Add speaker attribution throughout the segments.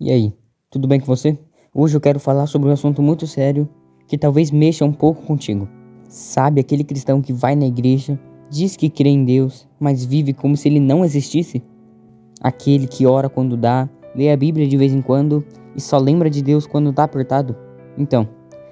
Speaker 1: E aí, tudo bem com você? Hoje eu quero falar sobre um assunto muito sério que talvez mexa um pouco contigo. Sabe aquele cristão que vai na igreja, diz que crê em Deus, mas vive como se ele não existisse? Aquele que ora quando dá, lê a Bíblia de vez em quando e só lembra de Deus quando tá apertado? Então,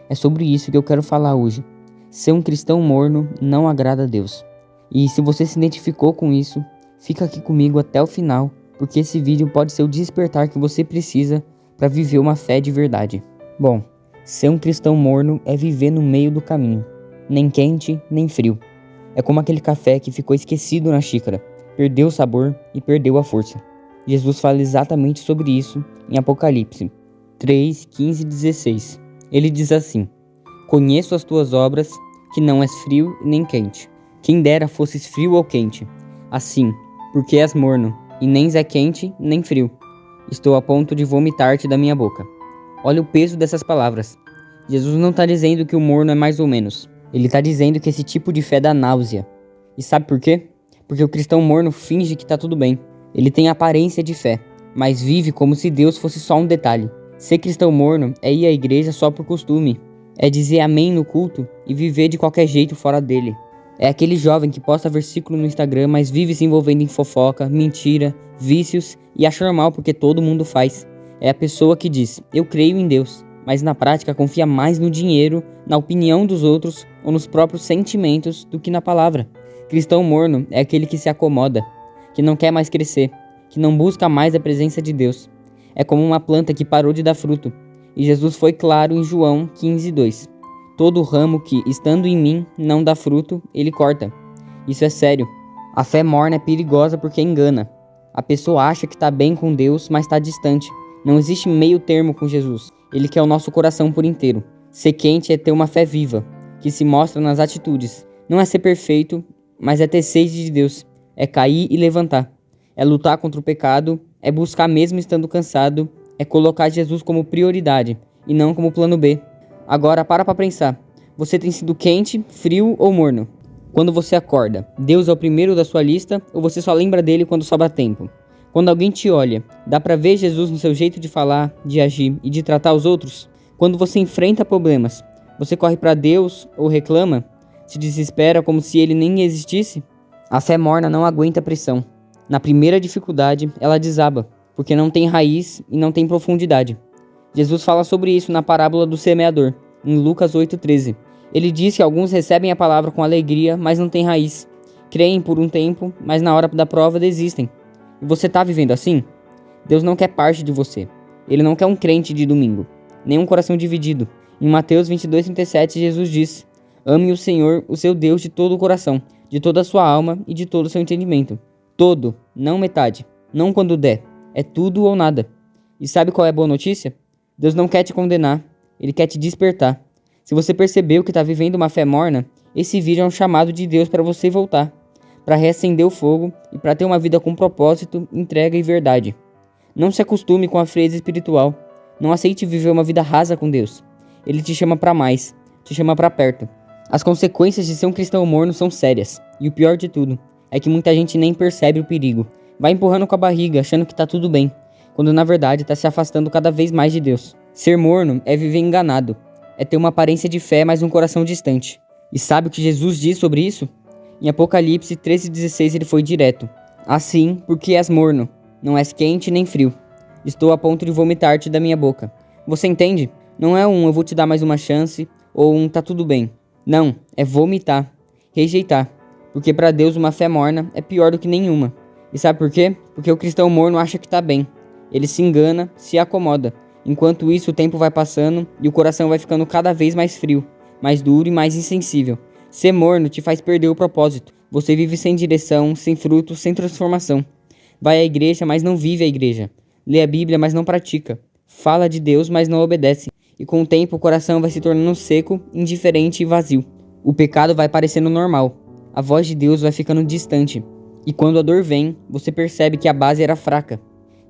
Speaker 1: é sobre isso que eu quero falar hoje. Ser um cristão morno não agrada a Deus. E se você se identificou com isso, fica aqui comigo até o final, porque esse vídeo pode ser o despertar que você precisa para viver uma fé de verdade. Bom, ser um cristão morno é viver no meio do caminho, nem quente, nem frio. É como aquele café que ficou esquecido na xícara, perdeu o sabor e perdeu a força. Jesus fala exatamente sobre isso em Apocalipse 3, 15 e 16. Ele diz assim: Conheço as tuas obras, que não és frio nem quente. Quem dera fosses frio ou quente. Assim, porque és morno, e nem é quente nem frio. Estou a ponto de vomitar-te da minha boca. Olha o peso dessas palavras. Jesus não está dizendo que o morno é mais ou menos. Ele está dizendo que esse tipo de fé dá náusea. E sabe por quê? Porque o cristão morno finge que está tudo bem. Ele tem aparência de fé, mas vive como se Deus fosse só um detalhe. Ser cristão morno é ir à igreja só por costume. É dizer amém no culto e viver de qualquer jeito fora dele. É aquele jovem que posta versículo no Instagram, mas vive se envolvendo em fofoca, mentira, vícios e acha normal porque todo mundo faz. É a pessoa que diz, eu creio em Deus, mas na prática confia mais no dinheiro, na opinião dos outros ou nos próprios sentimentos do que na palavra. Cristão morno é aquele que se acomoda, que não quer mais crescer, que não busca mais a presença de Deus. É como uma planta que parou de dar fruto. E Jesus foi claro em João 15:2. Todo ramo que, estando em mim, não dá fruto, ele corta. Isso é sério. A fé morna é perigosa porque engana. A pessoa acha que está bem com Deus, mas está distante. Não existe meio termo com Jesus. Ele quer o nosso coração por inteiro. Ser quente é ter uma fé viva, que se mostra nas atitudes. Não é ser perfeito, mas é ter sede de Deus. É cair e levantar. É lutar contra o pecado, é buscar mesmo estando cansado, é colocar Jesus como prioridade e não como plano B. Agora para pensar. Você tem sido quente, frio ou morno? Quando você acorda, Deus é o primeiro da sua lista ou você só lembra dele quando sobra tempo? Quando alguém te olha, dá pra ver Jesus no seu jeito de falar, de agir e de tratar os outros? Quando você enfrenta problemas, você corre pra Deus ou reclama? Se desespera como se ele nem existisse? A fé morna não aguenta pressão. Na primeira dificuldade, ela desaba, porque não tem raiz e não tem profundidade. Jesus fala sobre isso na parábola do semeador, em Lucas 8:13. Ele diz que alguns recebem a palavra com alegria, mas não têm raiz. Creem por um tempo, mas na hora da prova desistem. E você está vivendo assim? Deus não quer parte de você. Ele não quer um crente de domingo, nem um coração dividido. Em Mateus 22:37, Jesus diz: Ame o Senhor, o seu Deus, de todo o coração, de toda a sua alma e de todo o seu entendimento. Todo, não metade, não quando der. É tudo ou nada. E sabe qual é a boa notícia? Deus não quer te condenar, Ele quer te despertar. Se você percebeu que está vivendo uma fé morna, esse vídeo é um chamado de Deus para você voltar, para reacender o fogo e para ter uma vida com propósito, entrega e verdade. Não se acostume com a frieza espiritual. Não aceite viver uma vida rasa com Deus. Ele te chama para mais, te chama para perto. As consequências de ser um cristão morno são sérias, e o pior de tudo é que muita gente nem percebe o perigo. Vai empurrando com a barriga, achando que está tudo bem, quando na verdade está se afastando cada vez mais de Deus. Ser morno é viver enganado, é ter uma aparência de fé, mas um coração distante. E sabe o que Jesus diz sobre isso? Em Apocalipse 13:16 ele foi direto. Assim, porque és morno, não és quente nem frio. Estou a ponto de vomitar-te da minha boca. Você entende? Não é eu vou te dar mais uma chance, ou tá tudo bem. Não, é vomitar, rejeitar. Porque para Deus uma fé morna é pior do que nenhuma. E sabe por quê? Porque o cristão morno acha que tá bem. Ele se engana, se acomoda. Enquanto isso, o tempo vai passando e o coração vai ficando cada vez mais frio, mais duro e mais insensível. Ser morno te faz perder o propósito. Você vive sem direção, sem fruto, sem transformação. Vai à igreja, mas não vive a igreja. Lê a Bíblia, mas não pratica. Fala de Deus, mas não obedece. E com o tempo, o coração vai se tornando seco, indiferente e vazio. O pecado vai parecendo normal. A voz de Deus vai ficando distante. E quando a dor vem, você percebe que a base era fraca.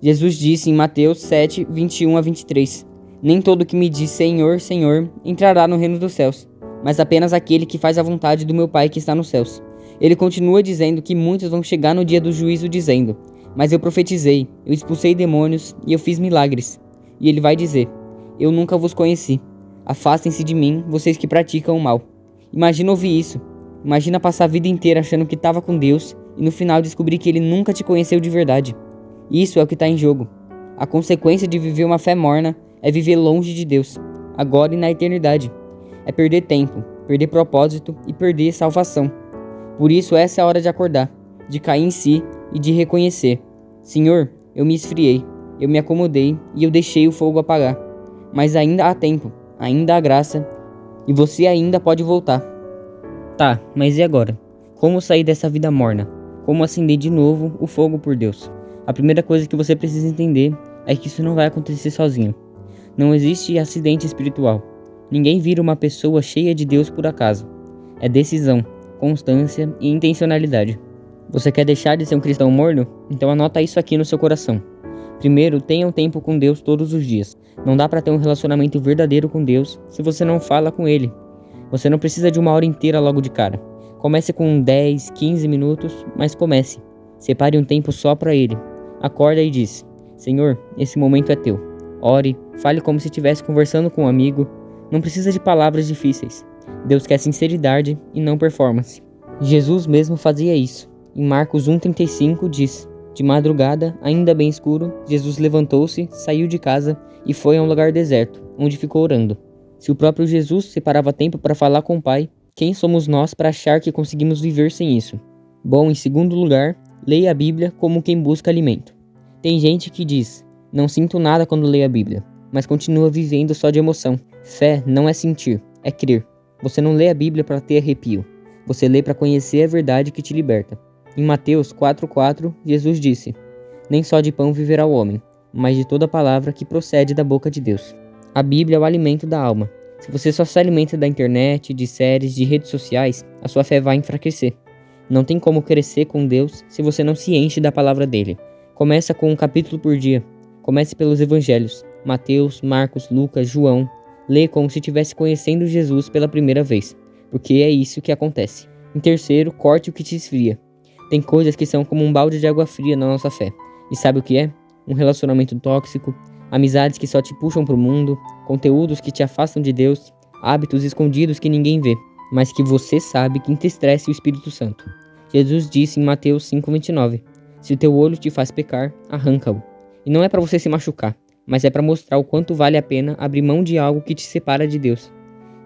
Speaker 1: Jesus disse em Mateus 7, 21 a 23, Nem todo que me diz Senhor, Senhor, entrará no reino dos céus, mas apenas aquele que faz a vontade do meu Pai que está nos céus. Ele continua dizendo que muitos vão chegar no dia do juízo dizendo, Mas eu profetizei, eu expulsei demônios e eu fiz milagres. e ele vai dizer: eu nunca vos conheci. Afastem-se de mim, vocês que praticam o mal. Imagina ouvir isso. Imagina passar a vida inteira achando que estava com Deus e no final descobrir que ele nunca te conheceu de verdade. Isso é o que está em jogo. A consequência de viver uma fé morna é viver longe de Deus, agora e na eternidade. É perder tempo, perder propósito e perder salvação. Por isso essa é a hora de acordar, de cair em si e de reconhecer: Senhor, eu me esfriei, eu me acomodei e eu deixei o fogo apagar. Mas ainda há tempo, ainda há graça e você ainda pode voltar. Tá, mas e agora? Como sair dessa vida morna? Como acender de novo o fogo por Deus? A primeira coisa que você precisa entender é que isso não vai acontecer sozinho. Não existe acidente espiritual. Ninguém vira uma pessoa cheia de Deus por acaso. É decisão, constância e intencionalidade. Você quer deixar de ser um cristão morno? Então anota isso aqui no seu coração. Primeiro, tenha um tempo com Deus todos os dias. Não dá para ter um relacionamento verdadeiro com Deus se você não fala com Ele. Você não precisa de uma hora inteira logo de cara. Comece com 10, 15 minutos, mas comece. Separe um tempo só para Ele. Acorda e diz: Senhor, esse momento é teu. Ore, fale como se estivesse conversando com um amigo. Não precisa de palavras difíceis. Deus quer sinceridade e não performance. Jesus mesmo fazia isso. Em Marcos 1,35 diz: de madrugada, ainda bem escuro, Jesus levantou-se, saiu de casa e foi a um lugar deserto, onde ficou orando. Se o próprio Jesus separava tempo para falar com o Pai, quem somos nós para achar que conseguimos viver sem isso? Bom, em segundo lugar, leia a Bíblia como quem busca alimento. Tem gente que diz: não sinto nada quando leio a Bíblia, mas continua vivendo só de emoção. Fé não é sentir, é crer. Você não lê a Bíblia para ter arrepio. Você lê para conhecer a verdade que te liberta. Em Mateus 4,4, Jesus disse: nem só de pão viverá o homem, mas de toda palavra que procede da boca de Deus. A Bíblia é o alimento da alma. Se você só se alimenta da internet, de séries, de redes sociais, a sua fé vai enfraquecer. Não tem como crescer com Deus se você não se enche da palavra dele. Começa com um capítulo por dia. Comece pelos evangelhos: Mateus, Marcos, Lucas, João. Lê como se estivesse conhecendo Jesus pela primeira vez, porque é isso que acontece. Em terceiro, corte o que te esfria. Tem coisas que são como um balde de água fria na nossa fé. E sabe o que é? Um relacionamento tóxico, amizades que só te puxam pro mundo, conteúdos que te afastam de Deus, hábitos escondidos que ninguém vê, mas que você sabe que entristece o Espírito Santo. Jesus disse em Mateus 5,29: se o teu olho te faz pecar, arranca-o. E não é para você se machucar, mas é para mostrar o quanto vale a pena abrir mão de algo que te separa de Deus.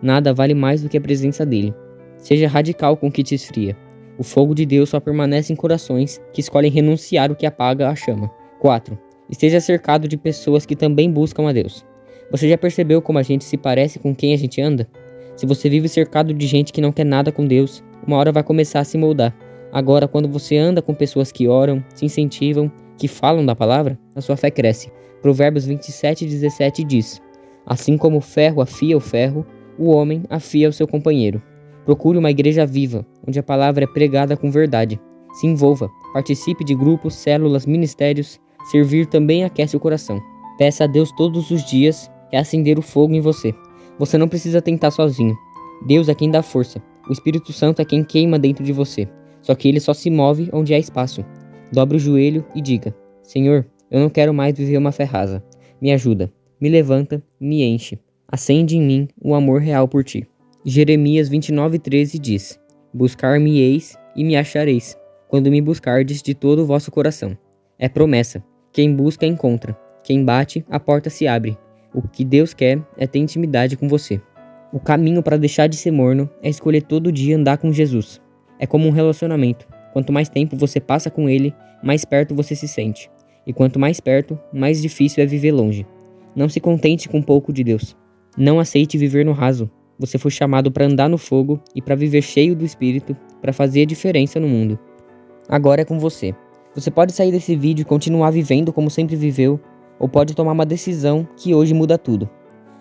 Speaker 1: Nada vale mais do que a presença dele. Seja radical com o que te esfria. O fogo de Deus só permanece em corações que escolhem renunciar o que apaga a chama. 4. Esteja cercado de pessoas que também buscam a Deus. Você já percebeu como a gente se parece com quem a gente anda? Se você vive cercado de gente que não quer nada com Deus, uma hora vai começar a se moldar. Agora, quando você anda com pessoas que oram, se incentivam, que falam da palavra, a sua fé cresce. Provérbios 27:17 diz: assim como o ferro afia o ferro, o homem afia o seu companheiro. Procure uma igreja viva, onde a palavra é pregada com verdade. Se envolva, participe de grupos, células, ministérios. Servir também aquece o coração. Peça a Deus todos os dias e acender o fogo em você. Você não precisa tentar sozinho. Deus é quem dá força. O Espírito Santo é quem queima dentro de você. Só que ele só se move onde há espaço. Dobre o joelho e diga: Senhor, eu não quero mais viver uma fé rasa. Me ajuda, me levanta, me enche. Acende em mim o amor real por ti. Jeremias 29:13 diz: buscar-me-eis e me achareis, quando me buscardes de todo o vosso coração. É promessa. Quem busca, encontra. Quem bate, a porta se abre. O que Deus quer é ter intimidade com você. O caminho para deixar de ser morno é escolher todo dia andar com Jesus. É como um relacionamento. Quanto mais tempo você passa com ele, mais perto você se sente. E quanto mais perto, mais difícil é viver longe. Não se contente com pouco de Deus. Não aceite viver no raso. Você foi chamado para andar no fogo e para viver cheio do Espírito, para fazer a diferença no mundo. Agora é com você. Você pode sair desse vídeo e continuar vivendo como sempre viveu, ou pode tomar uma decisão que hoje muda tudo.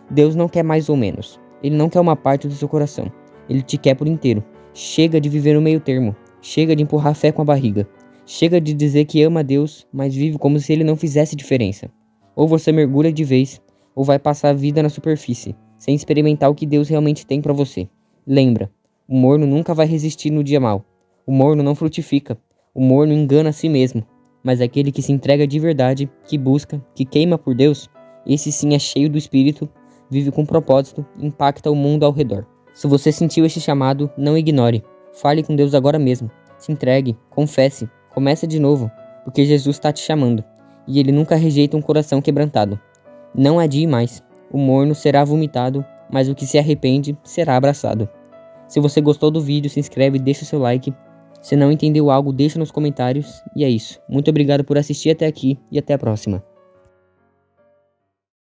Speaker 1: Deus não quer mais ou menos. Ele não quer uma parte do seu coração. Ele te quer por inteiro. Chega de viver no meio termo. Chega de empurrar a fé com a barriga. Chega de dizer que ama a Deus, mas vive como se ele não fizesse diferença. Ou você mergulha de vez, ou vai passar a vida na superfície, sem experimentar o que Deus realmente tem para você. Lembra, o morno nunca vai resistir no dia mau. O morno não frutifica. O morno engana a si mesmo. Mas aquele que se entrega de verdade, que busca, que queima por Deus, Esse sim é cheio do Espírito, vive com propósito e impacta o mundo ao redor. Se você sentiu este chamado, não ignore. Fale com Deus agora mesmo. Se entregue, confesse, comece de novo, porque Jesus está te chamando, e Ele nunca rejeita um coração quebrantado. Não adie mais. O morno será vomitado, mas o que se arrepende será abraçado. Se você gostou do vídeo, se inscreve e deixa o seu like. Se não entendeu algo, deixa nos comentários. E é isso. Muito obrigado por assistir até aqui e até a próxima.